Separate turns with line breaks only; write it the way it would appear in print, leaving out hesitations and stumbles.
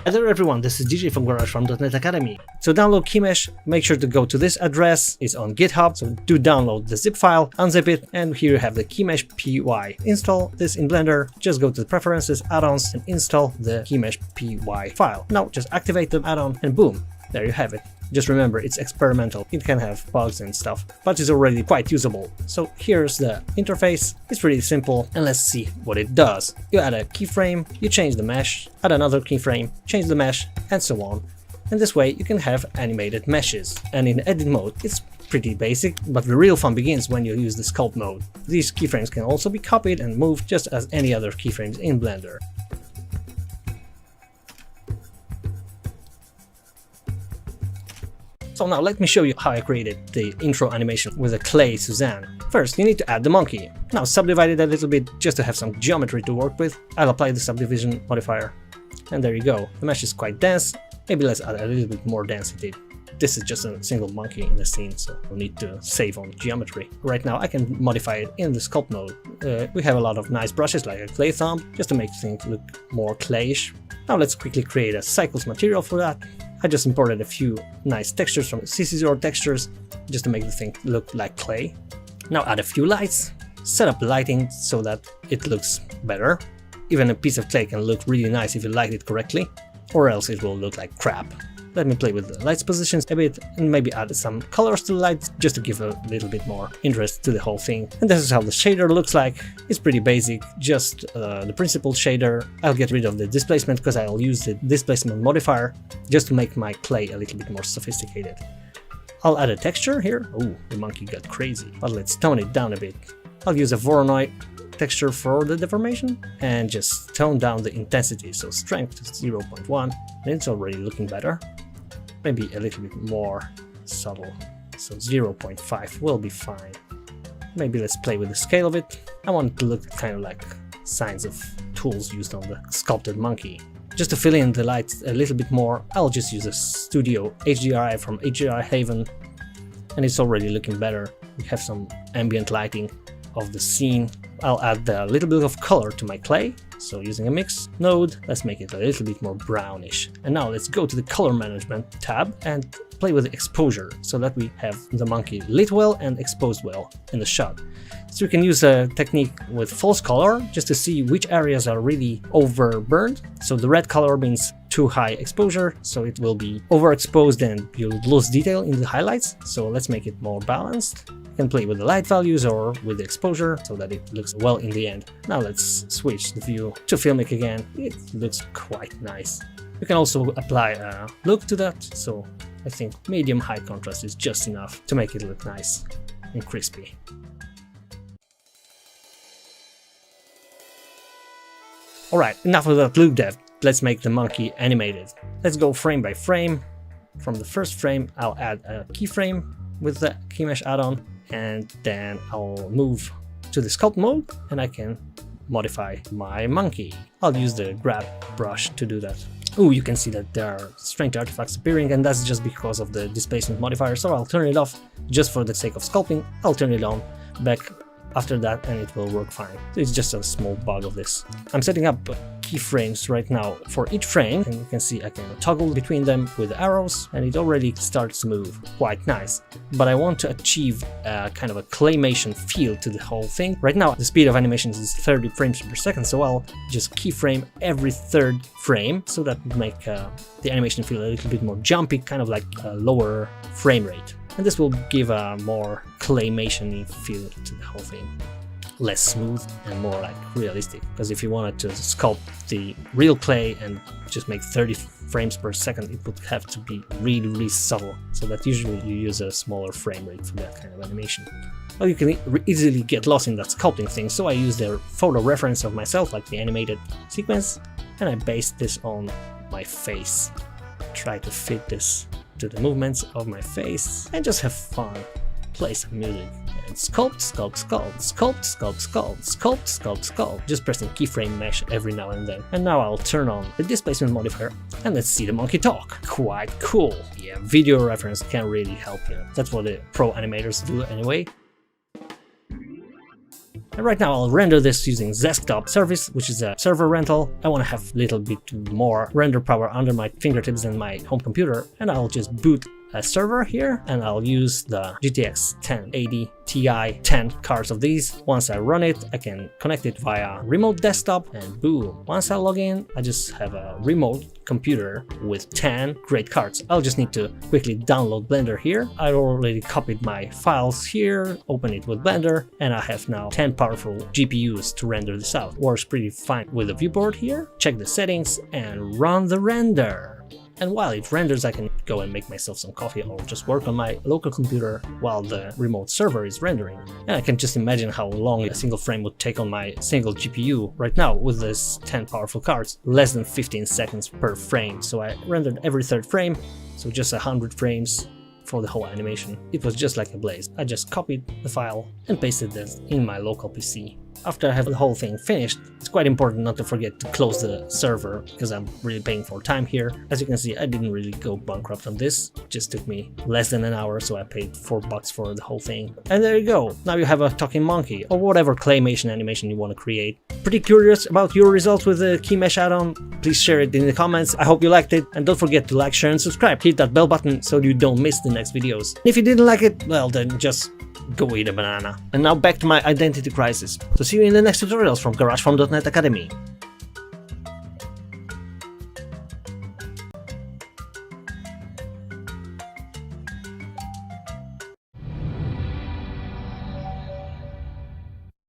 Hello everyone, this is DJ from GarageFarm.net Academy. To download Keymesh, make sure to go to this address. It's on GitHub, so do download the zip file, unzip it, and here you have the Keymesh PY. Install this in Blender, just go to the Preferences, Add-ons, and install the Keymesh PY file. Now just activate the add-on and boom, there you have it. Just remember, it's experimental, it can have bugs and stuff, but it's already quite usable. So here's the interface, it's pretty simple, and let's see what it does. You add a keyframe, you change the mesh, add another keyframe, change the mesh, and so on. And this way you can have animated meshes. And in edit mode, it's pretty basic, but the real fun begins when you use the sculpt mode. These keyframes can also be copied and moved just as any other keyframes in Blender. So now let me show you how I created the intro animation with a clay Suzanne. First, you need to add the monkey. Now subdivide it a little bit just to have some geometry to work with. I'll apply the subdivision modifier. And there you go. The mesh is quite dense. Maybe let's add a little bit more density. This is just a single monkey in the scene, so we'll need to save on geometry. Right now I can modify it in the sculpt mode. We have a lot of nice brushes like a clay thumb, just to make things look more clayish. Now let's quickly create a cycles material for that. I just imported a few nice textures from CC0 textures, just to make the thing look like clay. Now add a few lights, set up lighting so that it looks better. Even a piece of clay can look really nice if you light it correctly, or else it will look like crap. Let me play with the lights positions a bit and maybe add some colors to the lights just to give a little bit more interest to the whole thing. And this is how the shader looks like. It's pretty basic, just the principled shader. I'll get rid of the displacement because I'll use the displacement modifier just to make my clay a little bit more sophisticated. I'll add a texture here. Oh, the monkey got crazy, but let's tone it down a bit. I'll use a Voronoi texture for the deformation and just tone down the intensity, so strength to 0.1, and it's already looking better. Maybe a little bit more subtle, so 0.5 will be fine. Maybe let's play with the scale of it. I want it to look kind of like signs of tools used on the sculpted monkey. Just to fill in the lights a little bit more, I'll just use a Studio HDRI from HDRI Haven, and it's already looking better. We have some ambient lighting of the scene. I'll add a little bit of color to my clay, so using a mix node, let's make it a little bit more brownish. And now let's go to the color management tab and play with the exposure so that we have the monkey lit well and exposed well in the shot. So we can use a technique with false color just to see which areas are really overburned. So the red color means too high exposure, so it will be overexposed and you'll lose detail in the highlights. So let's make it more balanced. You can play with the light values or with the exposure so that it looks well in the end. Now let's switch the view to Filmic again. It looks quite nice. You can also apply a look to that, so I think medium high contrast is just enough to make it look nice and crispy. Alright, enough of that look dev. Let's make the monkey animated. Let's go frame by frame. From the first frame, I'll add a keyframe with the Keymesh add-on, and then I'll move to the sculpt mode and I can modify my monkey. I'll use the grab brush to do that. Oh, you can see that there are strange artifacts appearing, and that's just because of the displacement modifier, so I'll turn it off just for the sake of sculpting. I'll turn it on back after that and it will work fine. So it's just a small bug of this. I'm setting up keyframes right now for each frame, and you can see I can toggle between them with the arrows and it already starts to move. Quite nice. But I want to achieve a kind of a claymation feel to the whole thing. Right now the speed of animations is 30 frames per second, so I'll just keyframe every third frame so that would make the animation feel a little bit more jumpy, kind of like a lower frame rate. And this will give a more claymation-y feel to the whole thing. Less smooth and more like realistic, because if you wanted to sculpt the real clay and just make 30 frames per second, it would have to be really subtle, so that usually you use a smaller frame rate for that kind of animation. Well, you can easily get lost in that sculpting thing, so I used a photo reference of myself, like the animated sequence, and I based this on my face. Try to fit this to the movements of my face and just have fun. Play some music and sculpt, sculpt, sculpt, sculpt, sculpt, sculpt, sculpt, sculpt, sculpt. Just pressing keyframe mesh every now and then. And now I'll turn on the displacement modifier and let's see the monkey talk. Quite cool. Yeah, video reference can really help you. That's what the pro animators do anyway. And right now I'll render this using Desktop Service, which is a server rental. I want to have a little bit more render power under my fingertips than my home computer, and I'll just boot a server here, and I'll use the GTX 1080 Ti 10 cards of these. Once I run it, I can connect it via remote desktop, and boom. Once I log in, I just have a remote computer with 10 great cards. I'll just need to quickly download Blender here. I already copied my files here, open it with Blender, and I have now 10 powerful GPUs to render this out. Works pretty fine with the viewport here. Check the settings and run the render. And while it renders, I can go and make myself some coffee or just work on my local computer while the remote server is rendering. And I can just imagine how long a single frame would take on my single GPU. Right now, with this 10 powerful cards, less than 15 seconds per frame. So I rendered every third frame, so just 100 frames for the whole animation. It was just like a blaze. I just copied the file and pasted it in my local PC. After I have the whole thing finished, it's quite important not to forget to close the server, because I'm really paying for time here. As you can see, I didn't really go bankrupt on this. It just took me less than an hour, so I paid $4 for the whole thing. And there you go. Now you have a talking monkey, or whatever claymation animation you want to create. Pretty curious about your results with the key mesh add-on? Please share it in the comments. I hope you liked it, and don't forget to like, share and subscribe. Hit that bell button so you don't miss the next videos. And if you didn't like it, well then just go eat a banana. And now back to my identity crisis. So see you in the next tutorials from GarageFarm.net Academy.